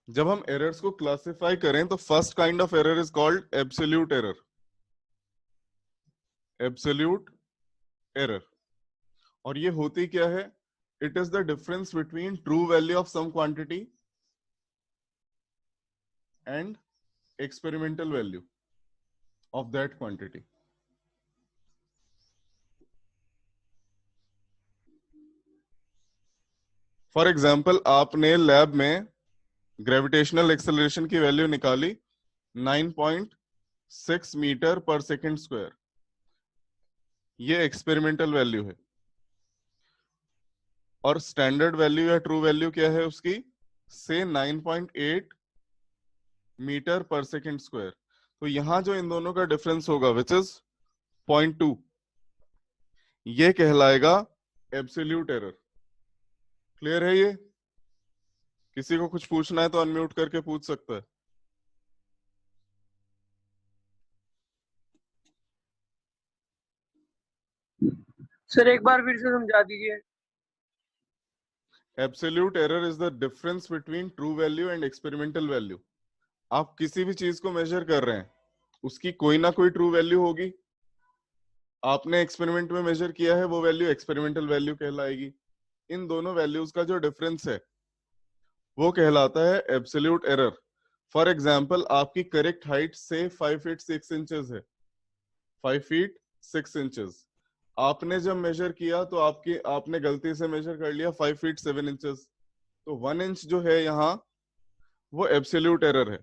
जब हम एरर्स को क्लासिफाई करें तो first kind of error is called absolute error. Absolute error. और ये होती क्या है? It is the difference between true value of some quantity and experimental value of that quantity. For example, आपने लैब में ग्रेविटेशनल एक्सेलरेशन की value निकाली 9.6 metre per second square. ये एक्सपेरिमेंटल वैल्यू है. और स्टैंडर्ड वैल्यू या ट्रू वैल्यू क्या है उसकी? से 9.8 मीटर पर सेकेंड स्क्वायर. तो यहां जो इन दोनों का डिफरेंस होगा विच इज 0.2, ये कहलाएगा एब्सोल्यूट एरर. क्लियर है ये? किसी को कुछ पूछना है तो अनम्यूट करके पूछ सकता है. सर एक बार फिर से समझा दीजिए. Absolute error is the difference between true value and experimental value. आप किसी भी चीज को मेजर कर रहे हैं, उसकी कोई ना कोई ट्रू वैल्यू होगी. आपने एक्सपेरिमेंट में मेजर किया है, वो वैल्यू एक्सपेरिमेंटल वैल्यू कहलाएगी. इन दोनों वैल्यूज का जो डिफरेंस है वो कहलाता है एब्सोल्यूट एरर. फॉर एग्जाम्पल, आपकी करेक्ट हाइट से 5 फीट 6 इंचेस है. 5 फीट 6 इंचेस. आपने जब मेजर किया तो आपने गलती से मेजर कर लिया 5 फीट 7 इंचेस. तो 1 इंच जो है यहाँ वो एब्सोल्यूट एरर है.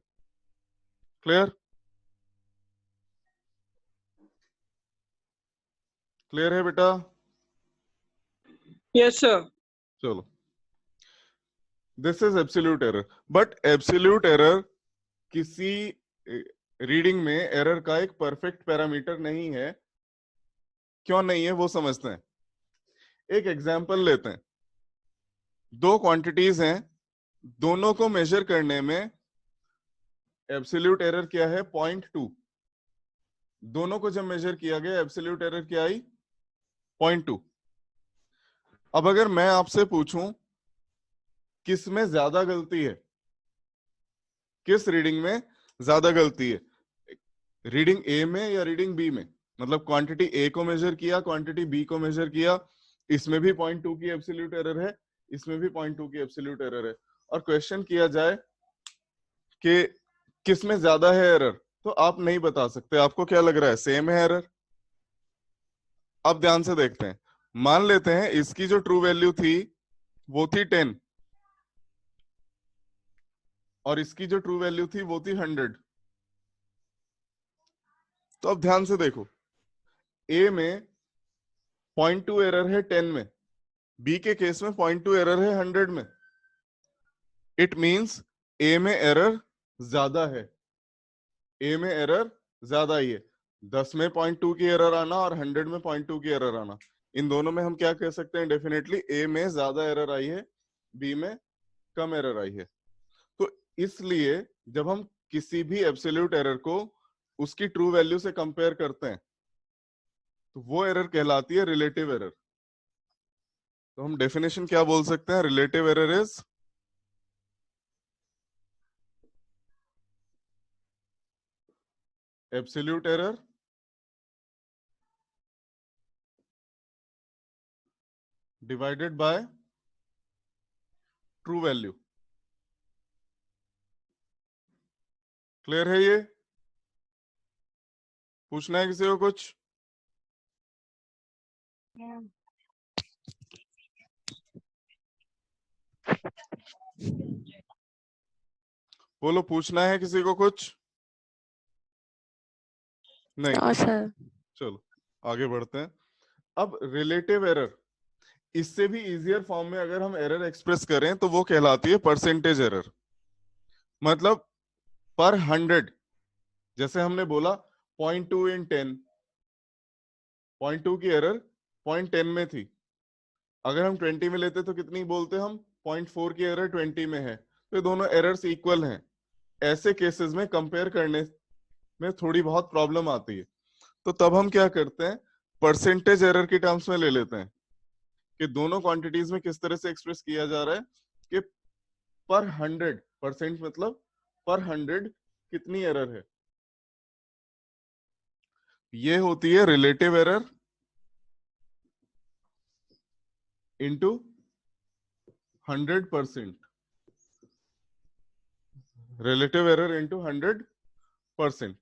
क्लियर? क्लियर है बेटा? Yes sir. चलो, this is absolute error. But absolute error किसी रीडिंग में एरर का एक परफेक्ट पैरामीटर नहीं है. क्यों नहीं है वो समझते हैं. एक एग्जांपल लेते हैं. दो क्वांटिटीज हैं, दोनों को मेजर करने में एब्सोल्यूट एरर क्या है? 0.2. दोनों को जब मेजर किया गया एब्सोल्यूट एरर क्या आई? 0.2. अब अगर मैं आपसे पूछूं किस में ज्यादा गलती है, किस रीडिंग में ज्यादा गलती है, रीडिंग ए में या रीडिंग बी में? मतलब क्वांटिटी ए को मेजर किया, क्वांटिटी बी को मेजर किया, इसमें भी 0.2 की एब्सोल्यूट एरर है, इसमें भी 0.2 की एब्सोल्यूट एरर है. और क्वेश्चन किया जाए कि किस में ज्यादा है एरर, तो आप नहीं बता सकते. आपको क्या लग रहा है? सेम है एरर. अब ध्यान से देखते हैं. मान लेते हैं इसकी जो ट्रू वैल्यू थी वो थी 10 और इसकी जो ट्रू वैल्यू थी वो थी 100. तो अब ध्यान से देखो, ए में 0.2 एरर है 10 में, बी के केस में 0.2 एरर है 100 में. इट मींस ए में एरर ज्यादा है. ए में एरर ज्यादा ही है. 10 में 0.2 की एरर आना और 100 में 0.2 की एरर आना, इन दोनों में हम क्या कह सकते हैं? डेफिनेटली ए में ज्यादा एरर आई है, बी में कम एरर आई है. तो इसलिए जब हम किसी भी एब्सोल्यूट एरर को उसकी ट्रू वैल्यू से कंपेयर करते हैं तो वो एरर कहलाती है रिलेटिव एरर. तो हम डेफिनेशन क्या बोल सकते हैं? Relative error is absolute error divided by true value. Clear है ये? पूछना है किसी को कुछ? बोलो, पूछना है किसी को कुछ? नहीं. सर. चलो आगे बढ़ते हैं. अब रिलेटिव एरर, इससे भी इजियर फॉर्म में अगर हम एरर एक्सप्रेस करें तो वो कहलाती है परसेंटेज एरर. मतलब पर 100, जैसे हमने बोला 0.2 इन 10, 0.2 की एरर 0.10 में थी. अगर हम 20 में लेते तो कितनी बोलते हम? 0.4 की एरर 20 में है. तो ये दोनों एरर्स इक्वल हैं. ऐसे केसेस में कंपेयर करने में थोड़ी बहुत प्रॉब्लम आती है. तो तब हम क्या करते हैं? परसेंटेज एरर की टर्म्स में ले लेते हैं कि दोनों क्वांटिटीज में किस तरह से एक्सप्रेस किया जा रहा है कि पर 100 परसेंट मतलब पर 100 कितनी एरर है। ये होती है relative error into 100%। Relative error into 100%।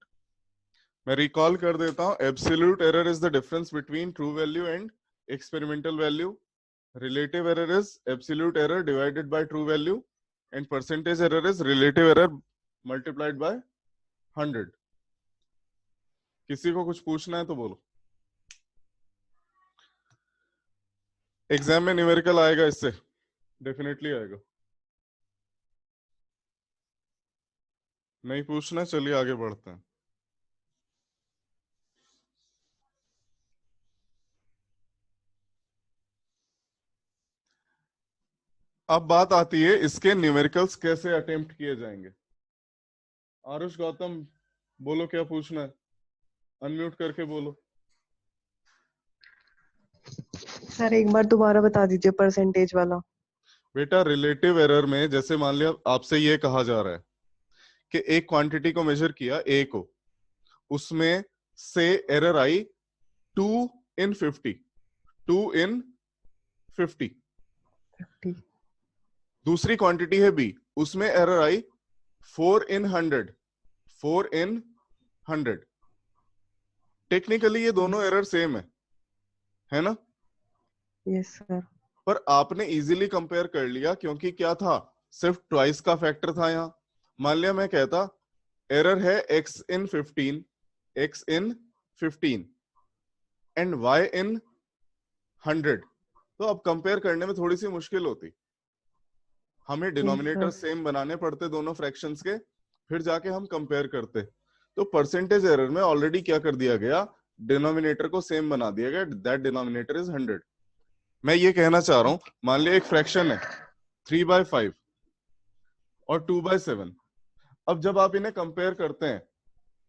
मैं रिकॉल कर देता हूं, absolute error is the difference between true value and experimental value. Relative error is absolute error divided by true value, and percentage error is relative error multiplied by 100। किसी को कुछ पूछना है तो बोलो। एग्जाम में न्यूमेरिकल आएगा इससे, डेफिनेटली आएगा। नहीं पूछना, चलिए आगे बढ़ते हैं। अब बात आती है इसके न्यूमेरिकल्स कैसे अटेम्प्ट किए जाएंगे। आरुष, गौतम, बोलो क्या पूछना है, अनम्यूट करके बोलो। सर एक बार दोबारा बता दीजिए परसेंटेज वाला। बेटा रिलेटिव एरर में जैसे मान लिया आपसे ये कहा जा रहा है कि एक क्वांटिटी को मेजर किया ए को, उसमें से एरर आई 2 in 50, 2 in 50। दूसरी क्वांटिटी है बी, उसमें error I 4 in 100, 4 in 100। Technically ये दोनों एरर सेम है ना? Yes sir. पर आपने इजीली कंपेयर कर लिया क्योंकि क्या था, सिर्फ ट्वाइस का फैक्टर था यहां। मान लिया मैं कहता एरर है x in 15, x in 15 and y in 100, तो अब कंपेयर करने में थोड़ी सी मुश्किल होती। हमें डिनोमिनेटर सेम बनाने पड़ते दोनों फ्रैक्शंस के, फिर जाके हम कंपेयर करते। तो परसेंटेज एरर में ऑलरेडी क्या कर दिया गया, डिनोमिनेटर को सेम बना दिया गया, दैट डिनोमिनेटर इज 100। मैं ये कहना चाह रहा हूं, मान लिया एक फ्रैक्शन है 3/5 और 2/7। अब जब आप इन्हें कंपेयर करते हैं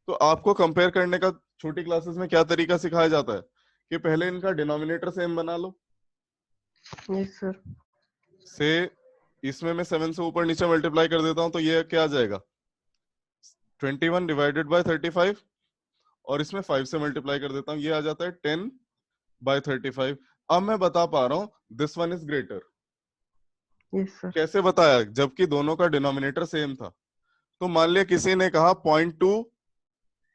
तो आपको कंपेयर करने का छोटी क्लासेस में क्या तरीका सिखाया जाता है कि पहले इनका डिनोमिनेटर सेम बना लो। Yes sir. से इसमें मैं 7 से ऊपर नीचे मल्टीप्लाई कर देता हूं तो ये क्या आ जाएगा, 21 डिवाइडेड बाय 35, और इसमें 5 से मल्टीप्लाई कर देता हूं, ये आ जाता है 10/35। अब मैं बता पा रहा हूं this one is greater. Yes sir. कैसे बताया, जबकि दोनों का डिनोमिनेटर सेम था। तो मान लिया किसी ने कहा 0.2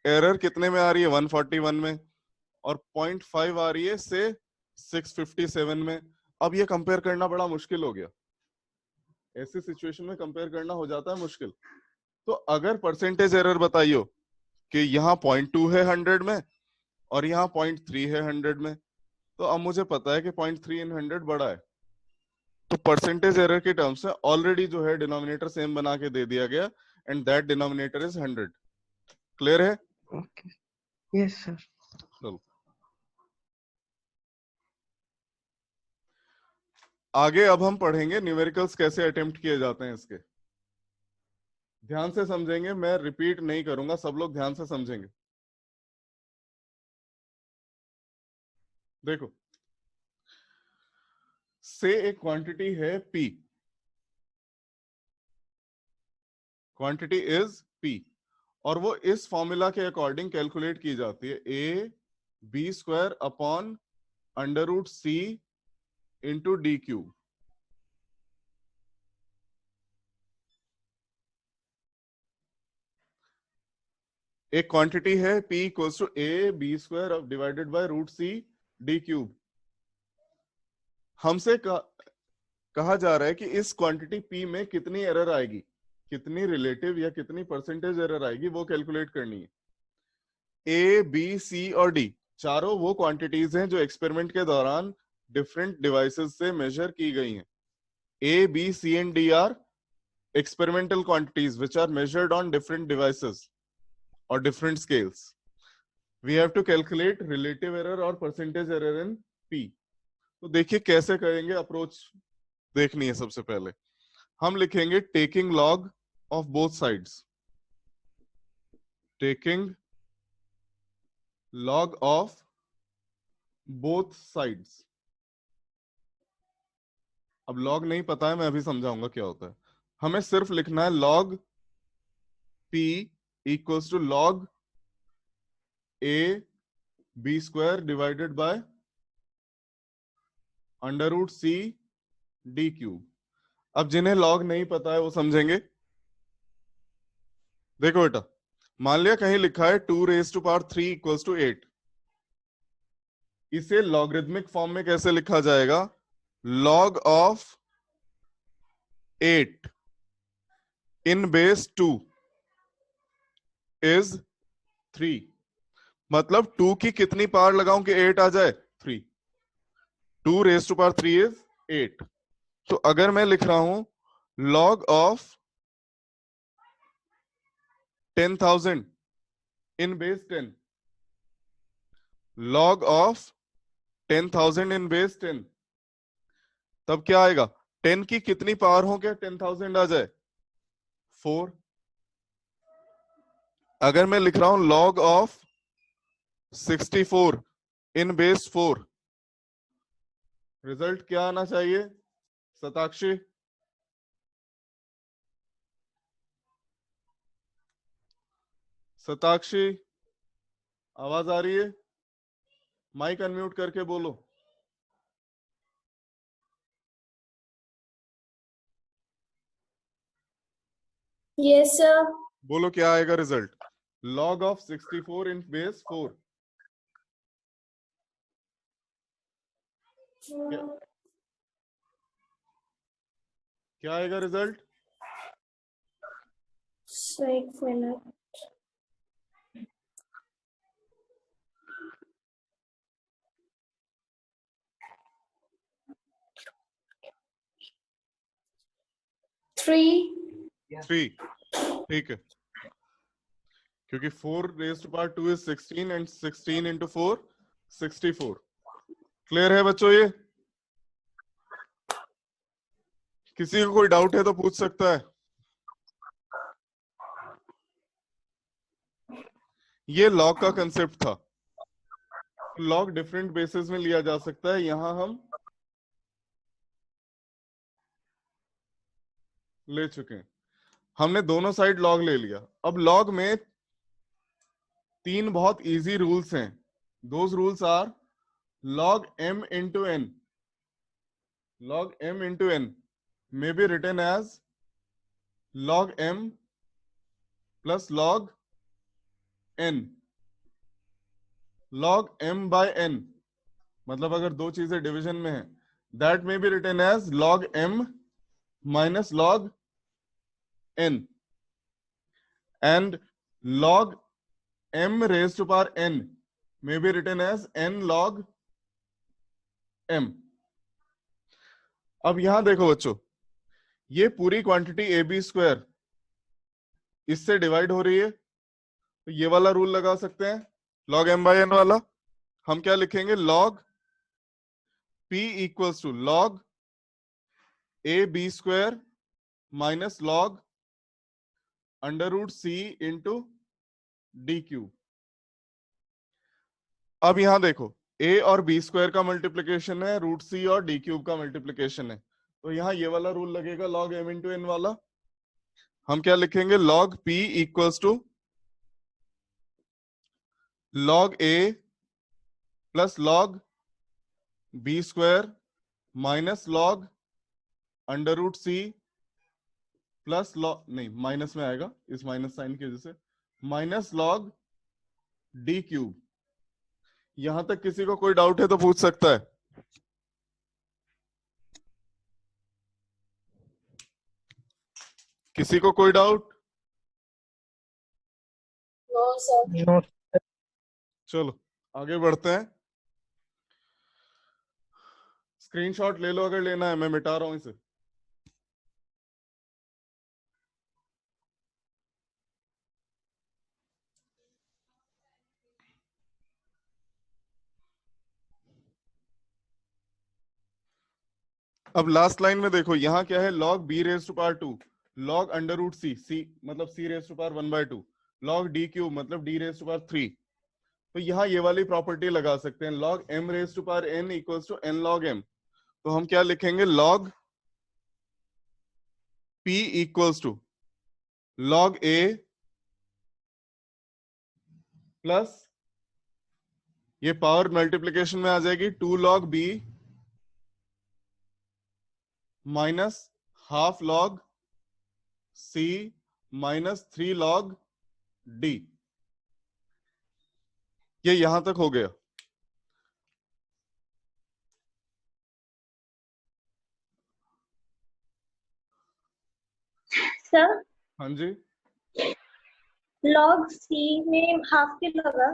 एरर कितने में आ रही है, 141 में, और 0.5 आ रही है से 657 में। अब ये कंपेयर करना बड़ा मुश्किल हो गया, ऐसी सिचुएशन में कंपेयर करना हो जाता है मुश्किल। तो अगर परसेंटेज एरर बताइयो कि यहाँ 0.2 है 100 में और यहाँ 0.3 है 100 में, तो अब मुझे पता है कि 0.3 in 100 बड़ा है। तो परसेंटेज एरर के टर्म्स में ऑलरेडी जो है डिनोमिनेटर सेम बना के दे दिया गया, and that denominator is 100। Clear है? ओके। Yes sir. चलो आगे अब हम पढ़ेंगे न्यूमेरिकल्स कैसे अटेम्प्ट किए जाते हैं इसके। ध्यान से समझेंगे, मैं रिपीट नहीं करूंगा, सब लोग ध्यान से समझेंगे। देखो, से एक क्वांटिटी है P, क्वांटिटी इज P, और वो इस फॉर्मूला के अकॉर्डिंग कैलकुलेट की जाती है, AB² upon √C into D³। एक क्वांटिटी है P equals to AB² divided by √C D³। हमसे कहा जा रहा है कि इस क्वांटिटी P में कितनी एरर आएगी, कितनी रिलेटिव या कितनी परसेंटेज एरर आएगी, वो कैलकुलेट करनी है। A, B, C और D चारों वो क्वांटिटीज हैं जो एक्सपेरिमेंट के दौरान डिफरेंट डिवाइसेस से मेजर की गई हैं। A, B, C and D are experimental quantities which are measured on different devices or different scales. We have to calculate relative error और percentage error in P. तो देखिए कैसे करेंगे, अप्रोच देखनी है। सबसे पहले हम लिखेंगे taking log of both sides, taking log of both sides. अब लॉग नहीं पता है, मैं अभी समझाऊंगा क्या होता है। हमें सिर्फ लिखना है log p equals to log a b square divided by under root c d cube. अब जिन्हें log नहीं पता है वो समझेंगे। देखो बेटा, मान लिया कहीं लिखा है 2 raise to power 3 equals to 8। इसे लॉगरिथमिक फॉर्म में कैसे लिखा जाएगा? log of 8 in base 2 is 3। मतलब 2 की कितनी पावर लगाऊं कि 8 आ जाए? 3। 2 रेज टू पावर 3 इज 8। तो अगर मैं लिख रहा हूं log of 10,000 in base 10, log of 10,000 in base 10, तब क्या आएगा? 10 की कितनी पावर हो क्या 10,000 आ जाए? 4। अगर मैं लिख रहा हूं log of 64 in base 4, result क्या आना चाहिए शताक्षी? शताक्षी, आवाज आ रही है? माइक अनम्यूट करके बोलो। Yes sir. बोलो क्या आएगा result? log of 64 in base 4। क्या आएगा रिजल्ट? एक मिनट। थ्री। ठीक है, क्योंकि 4 raise to power 2 is 16 and 16 into 4 64। Clear है बच्चों? ये किसी को कोई डाउट है तो पूछ सकता है। ये लॉग का कंसेप्ट था। लॉग डिफरेंट बेसिस में लिया जा सकता है, यहां हम ले चुके हैं। हमने दोनों साइड लॉग ले लिया। अब लॉग में 3 बहुत इजी रूल्स हैं। Those rules are log m into n. log m into n may be written as log m plus log n. log m by n मतलब अगर दो चीजें डिवीजन में है, that may be written as log m minus log n, and log m raised to power n may be written as n log m. अब यहां देखो बच्चों, ये पूरी क्वांटिटी ए बी स्क्वायर इससे डिवाइड हो रही है, तो ये वाला रूल लगा सकते हैं log m by n वाला। हम क्या लिखेंगे? log p equals to log a b square minus log under root c into D cube. अब यहां देखो, a और b स्क्वायर का मल्टीप्लीकेशन है, रूट c और डी क्यूब का मल्टीप्लीकेशन है, तो यहां ये वाला रूल लगेगा log m इंटू n वाला। हम क्या लिखेंगे? log p equals to log a plus log b square minus log under root c plus log, नहीं माइनस में आएगा इस माइनस साइन की वजह से, माइनस log डी क्यूब। यहां तक किसी को कोई डाउट है तो पूछ सकता है। किसी को कोई डाउट? No sir. चलो आगे बढ़ते हैं। स्क्रीनशॉट ले लो अगर लेना है, मैं मिटा रहा हूं इसे। अब लास्ट लाइन में देखो, यहां क्या है? log b raise to power 2, log under root c मतलब c raise to power 1/2, log d cube मतलब d रेज टू पावर 3। तो यहां ये वाली प्रॉपर्टी लगा सकते हैं, log m raise to power n equals to n log m। तो हम क्या लिखेंगे? log P equals to log A plus ये पावर मल्टीप्लीकेशन में आ जाएगी 2 log B minus half log C minus 3 log D। ये यहां तक हो गया। सर हाँ जी log C में हाफ के लगा।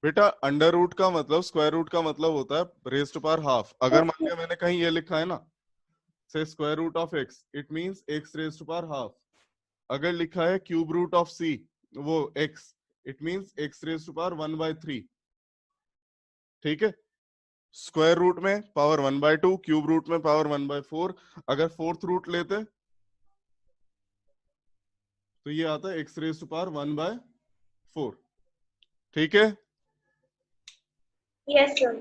बेटा, अंडर रूट का मतलब स्क्वायर रूट का मतलब होता है रेज टू पावर हाफ। अगर मान लिया मैंने कहीं ये लिखा है ना, से square root of X, it means X raise to power half. अगर लिखा है क्यूब रूट ऑफ सी, वो X, it means X raise to power 1/3। ठीक है, स्क्वायर रूट में पावर 1/2, क्यूब रूट में पावर 1/4। अगर फोर्थ रूट लेते तो ये आता है एक्स रेज टू पावर 1/4। ठीक है, यस सर।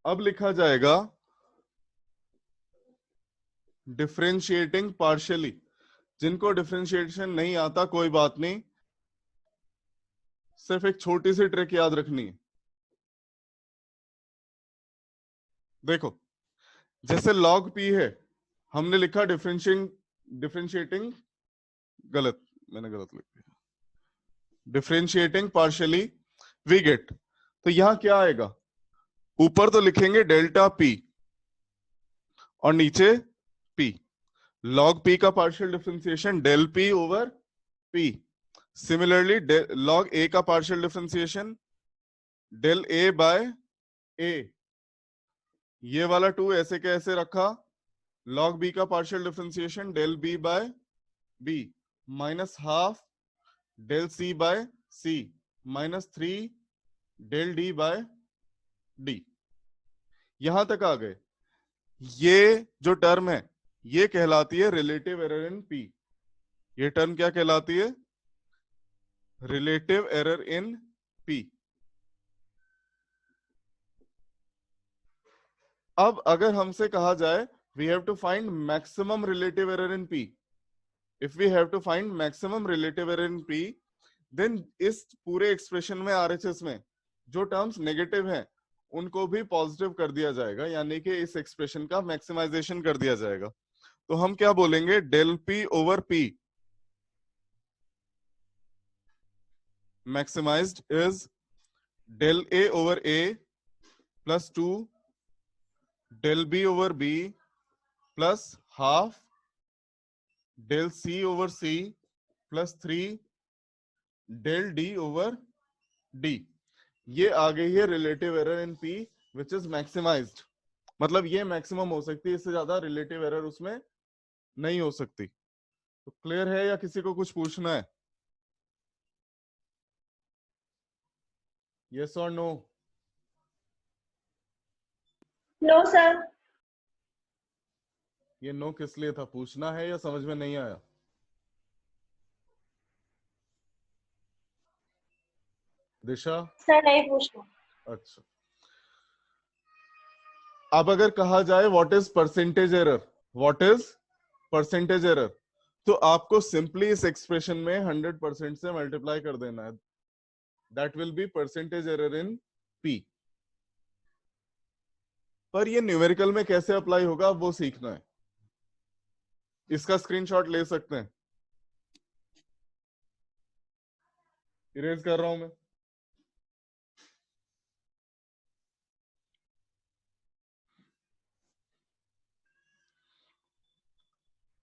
अब लिखा जाएगा डिफरेंशिएटिंग पार्शियली। जिनको डिफरेंशिएशन नहीं आता कोई बात नहीं, सिर्फ एक छोटी सी ट्रिक याद रखनी है। देखो, जैसे log p है, हमने लिखा डिफरेंशिएटिंग, गलत, मैंने गलत लिख दिया, डिफरेंशिएटिंग पार्शियली वी गेट। तो यहां क्या आएगा, ऊपर तो लिखेंगे डेल्टा p और नीचे p। log p का partial differentiation del p over p। Similarly log a का partial differentiation del a by a। ये वाला 2 ऐसे के ऐसे रखा, log b का partial differentiation del b by b minus half del c by c minus 3 del d by d। यहां तक आ गए। ये जो टर्म है ये कहलाती है रिलेटिव एरर इन p। ये टर्म क्या कहलाती है, रिलेटिव एरर इन p। अब अगर हमसे कहा जाए we have to find maximum relative error in p, if we have to find maximum relative error in p, then इस पूरे एक्सप्रेशन में आरएचएस में जो टर्म्स नेगेटिव हैं उनको भी पॉजिटिव कर दिया जाएगा, यानी कि इस एक्सप्रेशन का मैक्सिमाइजेशन कर दिया जाएगा। तो हम क्या बोलेंगे, del p over p maximized is del a over a plus 2 del b over b plus half del c over c plus 3 del d over d। ये आ गई है relative error in p which is maximized. मतलब ये maximum हो सकती है, इससे ज्यादा रिलेटिव एरर उसमें नहीं हो सकती। तो क्लियर है या किसी को कुछ पूछना है? यस और नो? No sir. ये नो किस लिए था, पूछना है या समझ में नहीं आया? दिशा? सर नहीं पूछना। अच्छा, अब अगर कहा जाए what is percentage error, what is percentage error, तो आपको सिंपली इस एक्सप्रेशन में 100% से मल्टीप्लाई कर देना है। That will be percentage error in p। पर ये न्यूमेरिकल में कैसे अप्लाई होगा वो सीखना है। इसका स्क्रीनशॉट ले सकते हैं, इरेज कर रहा हूं मैं।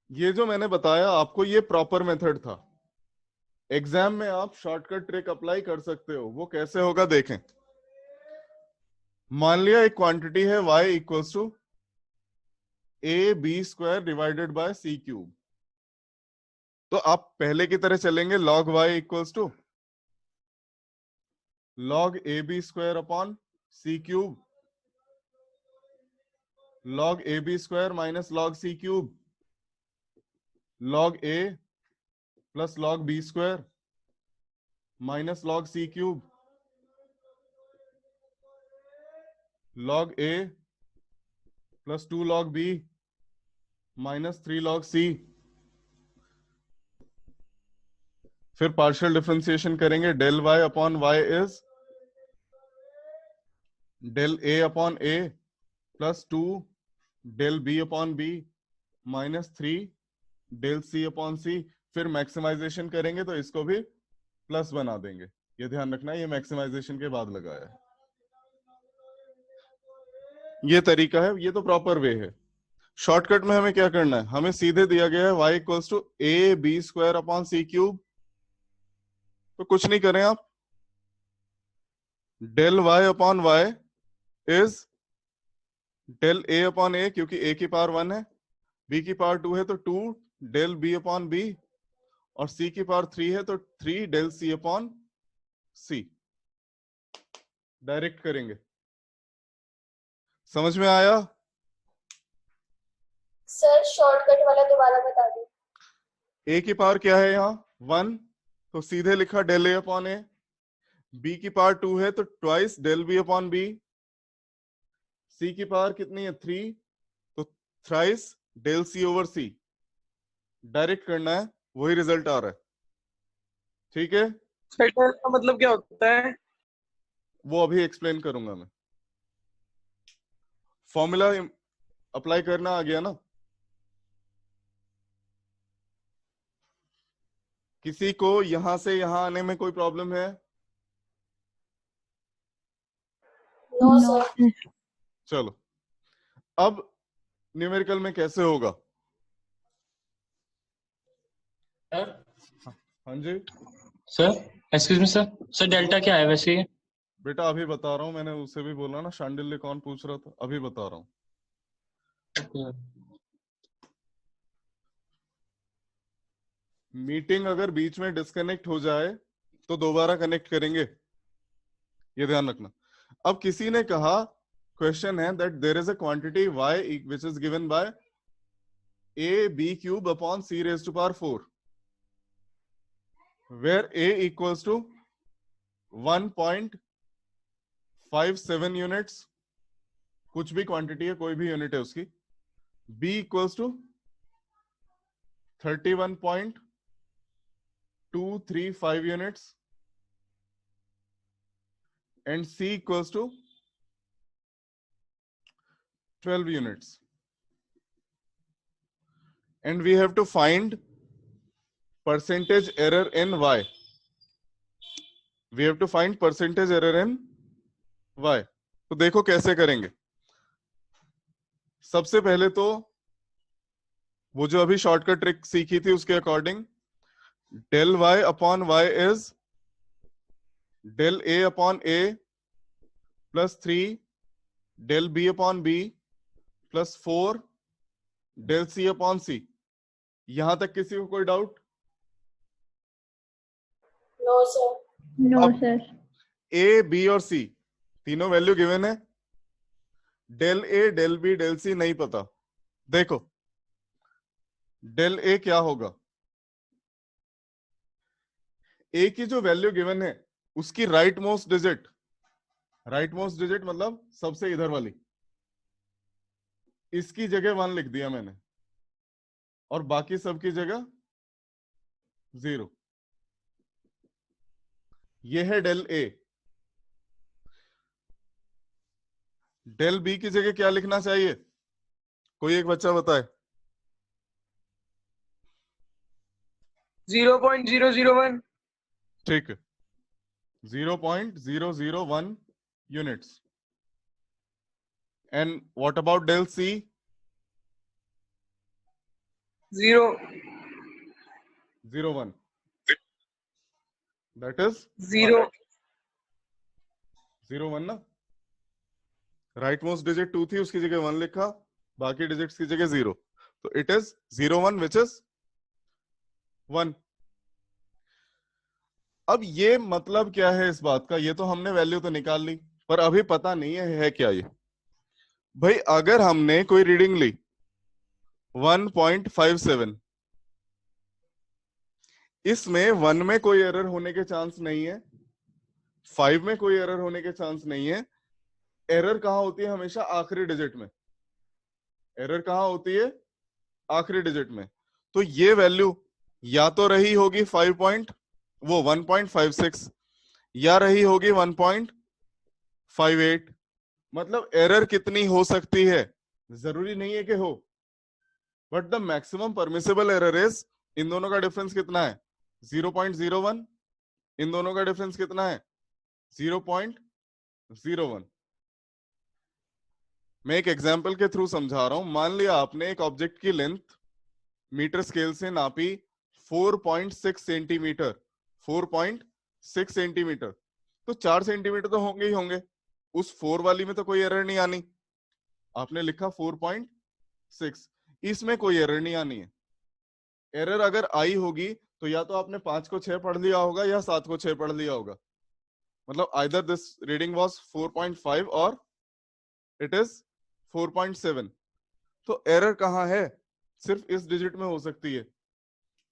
ये जो मैंने बताया आपको, ये प्रॉपर मेथड था। एग्जाम में आप शॉर्टकट ट्रिक अप्लाई कर सकते हो, वो कैसे होगा देखें। मान लिया एक क्वांटिटी है y equals to ab² divided by c³। तो आप पहले की तरह चलेंगे, log y equals to log ab² upon c³, log ab² minus log c³, log a plus log b² minus log c³ log a plus 2 log b minus 3 log c। फिर partial differentiation करेंगे, del y upon Y is del a upon a plus 2 del b upon b minus 3 del c upon c। फिर maximisation करेंगे तो इसको भी plus बना देंगे। ये ध्यान रखना, ये मैक्सिमाइजेशन के बाद लगाया है। ये तरीका है, ये तो प्रॉपर वे है। शॉर्टकट में हमें क्या करना है, हमें सीधे दिया गया है y equals to A B square upon C cube. तो कुछ नहीं करें आप, del y upon Y is del a upon a, क्योंकि a की पावर 1 है, b की पावर 2 है तो 2 डेल b अपॉन b, और c की पावर 3 है तो 3 del c upon c। Direct करेंगे। समझ में आया? सर शॉर्टकट वाला दोबारा बता दो। a की पावर क्या है यहाँ 1, तो सीधे लिखा del a upon a। b की पावर 2 है तो twice del b upon b। c की पावर कितनी है 3, तो thrice del c over c। Direct करना है, वही रिजल्ट आ रहा है। ठीक है, सर डेल का मतलब क्या होता है? वो अभी एक्सप्लेन करूंगा मैं। फॉर्मूला अप्लाई करना आ गया ना? किसी को यहां से यहां आने में कोई प्रॉब्लम है? No sir. चलो, अब न्यूमेरिकल में कैसे होगा? सर हाँ जी sir excuse me sir, sir delta क्या है वैसे ये? बेटा, अभी बता रहा हूँ। मैंने उससे भी बोला ना, शांडिल्य कौन पूछ रहा था, अभी बता रहा हूँ। मीटिंग अगर बीच में डिस्कनेक्ट हो जाए तो दोबारा कनेक्ट करेंगे, ये ध्यान रखना। अब किसी ने कहा, क्वेश्चन है that there is a quantity y which is given by a b cube upon c raise to power 4, where a equals to 1.57 units, कुछ भी क्वांटिटी है, कोई भी यूनिट है उसकी। b equals to 31.235 units and C equals to 12 units, and we have to find percentage error in y. We have to find percentage error in y. तो देखो कैसे करेंगे। सबसे पहले तो वो जो अभी शॉर्टकट ट्रिक सीखी थी उसके according, del y upon y is del a upon a plus 3 del b upon b plus 4 del c upon c। यहां तक किसी को कोई doubt? No sir. No sir. a b और c तीनों वैल्यू गिवन है। Del a del b del c नहीं पता। देखो डेल a क्या होगा, a की जो वैल्यू गिवन है उसकी right most digit, right most digit मतलब सबसे इधर वाली, इसकी जगह 1 लिख दिया मैंने, और बाकी सब की जगह 0। ये है डेल a। डेल b की जगह क्या लिखना चाहिए, कोई एक बच्चा बताए। 0.001। ठीक है, 0.001 units. And what about del c? 0.01, that is 0.01 ना। राइट मोस्ट डिजिट 2 थी, उसकी जगह 1 लिखा, बाकी डिजिट्स की जगह 0, तो इट इज 0.1 विच इज 1। अब ये मतलब क्या है इस बात का, ये तो हमने वैल्यू तो निकाल ली, पर अभी पता नहीं है क्या ये। भाई अगर हमने कोई रीडिंग ली 1.57, इसमें 1 में कोई एरर होने के चांस नहीं है, 5 में कोई एरर होने के चांस नहीं है, एरर कहाँ होती है हमेशा? आखिरी डिजिट में। एरर कहाँ होती है? आखिरी डिजिट में। तो ये वैल्यू या तो रही होगी 1.56 या रही होगी 1.58। मतलब एरर कितनी हो सकती है? जरूरी नहीं है कि हो, but the maximum permissible error is, इन दोनों का डिफरेंस कितना है? 0.01। इन दोनों का डिफरेंस कितना है? 0.01। मैं एक एग्जांपल के थ्रू समझा रहा हूं। मान लिया आपने एक ऑब्जेक्ट की लेंथ मीटर स्केल से नापी 4.6 सेंटीमीटर। 4.6 सेंटीमीटर, तो 4 सेंटीमीटर तो होंगे ही होंगे। उस 4 वाली में तो कोई एरर नहीं आनी। आपने लिखा 4.6, इसमें कोई एरर नहीं आनी है। एरर अगर आई होगी तो या तो आपने 5 को 6 पढ़ लिया होगा या 7 को 6 पढ़ लिया होगा। मतलब आइदर दिस रीडिंग वाज 4.5 और इट इज 4.7। तो एरर कहाँ है? सिर्फ इस डिजिट में हो सकती है।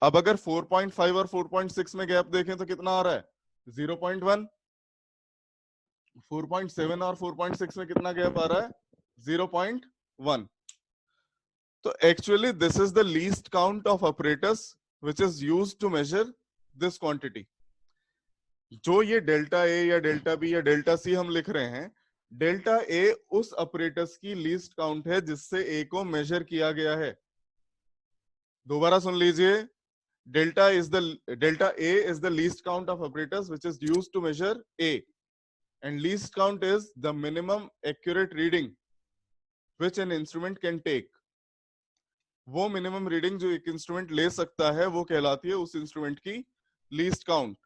अब अगर 4.5 और 4.6 में गैप देखें तो कितना आ रहा है? 0.1। 4.7 और 4.6 में कितना गैप आ रहा है? 0.1। तो actually this is the least count of operators which is used to measure this quantity. जो ये डेल्टा ए या डेल्टा बी या डेल्टा सी हम लिख रहे हैं, डेल्टा ए उस ऑपरेटर्स की लीस्ट काउंट है जिससे ए को मेजर किया गया है। दोबारा सुन लीजिए, delta A is the least count of operators which is used to measure A, and least count is the minimum accurate reading which an instrument can take. वो मिनिमम रीडिंग जो एक इंस्ट्रूमेंट ले सकता है वो कहलाती है उस इंस्ट्रूमेंट की लीस्ट काउंट।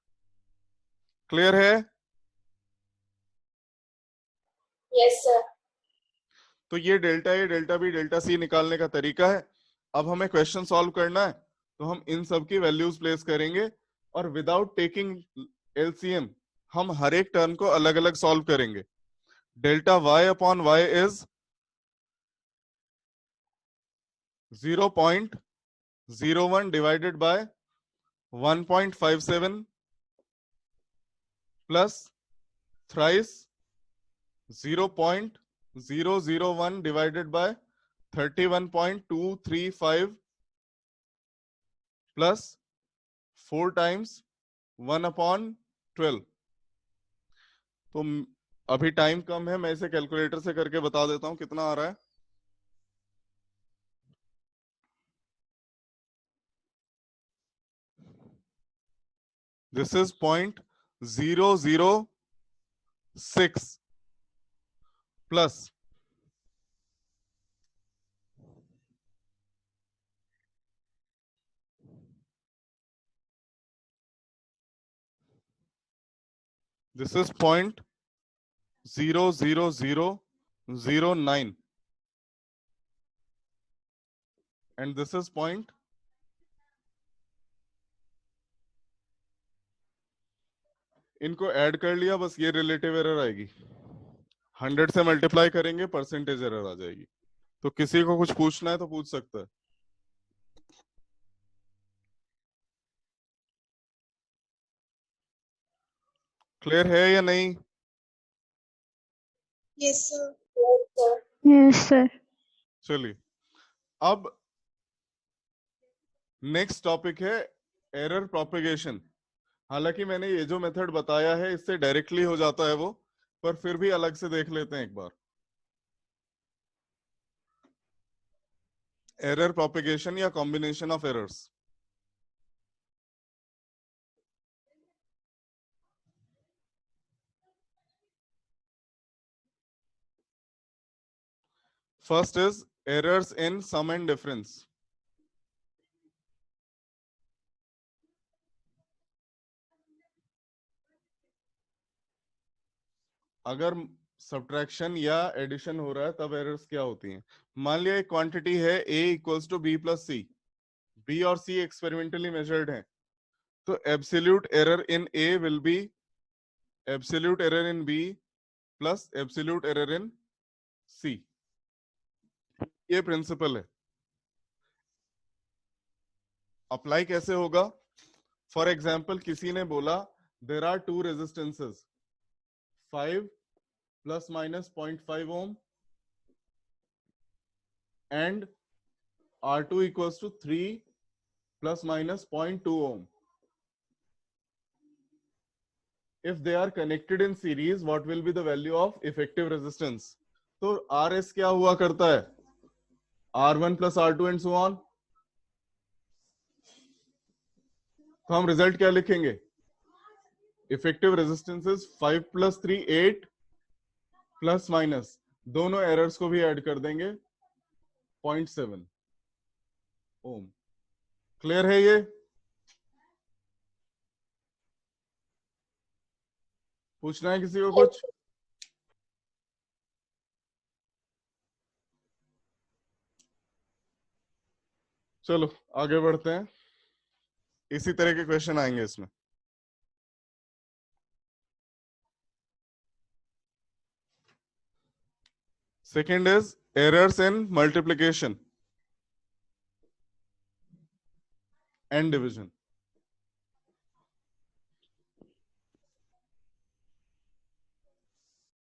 क्लियर है? Yes sir. तो ये डेल्टा ए, डेल्टा बी, डेल्टा सी निकालने का तरीका है। अब हमें क्वेश्चन सॉल्व करना है तो हम इन सब की वैल्यूज प्लेस करेंगे और विदाउट टेकिंग एलसीएम हम हर एक टर्म को अलग अलग सॉल्व करेंगे। Delta y upon y is 0.01 divided by 1.57 plus thrice 0.001 divided by 31.235 plus 4 times 1/12। तो अभी टाइम कम है, मैं इसे कैलकुलेटर से करके बता देता हूं कितना आ रहा है। This is 0.006 plus this is 0.00009 and this is point, इनको ऐड कर लिया, बस ये रिलेटिव एरर आएगी। 100 से मल्टीप्लाई करेंगे परसेंटेज एरर आ जाएगी। तो किसी को कुछ पूछना है तो पूछ सकता है। क्लियर है या नहीं? Yes sir. Yes sir. चलिए, अब नेक्स्ट टॉपिक है एरर प्रोपेगेशन। हालांकि मैंने ये जो मेथड बताया है इससे डायरेक्टली हो जाता है वो, पर फिर भी अलग से देख लेते हैं एक बार। एरर प्रोपेगेशन या combination of errors. First is errors in sum and difference. अगर सब्ट्रैक्शन या एडिशन हो रहा है तब एरर्स क्या होती हैं? मान लिया एक क्वांटिटी है a equals to b plus C. b और c एक्सपेरिमेंटली मेजर्ड हैं, तो absolute error in a will be absolute error in b plus absolute error in c। ये प्रिंसिपल है। अप्लाई कैसे होगा? फॉर एग्जाम्पल किसी ने बोला there are 2 resistances 5 plus minus 0.5 ohm and R2 equals to 3 plus minus 0.2 ohm. If they are connected in series, what will be the value of effective resistance? तो RS क्या हुआ करता है? R1 plus R2 and so on. तो हम result क्या लिखेंगे? Effective resistance is 5 plus 3 8 plus minus दोनों एरर्स को भी ऐड कर देंगे 0.7 ओम. क्लियर है ये? पूछना है किसी को कुछ? चलो आगे बढ़ते हैं. इसी तरह के क्वेश्चन आएंगे इसमें. Second is errors in multiplication and division.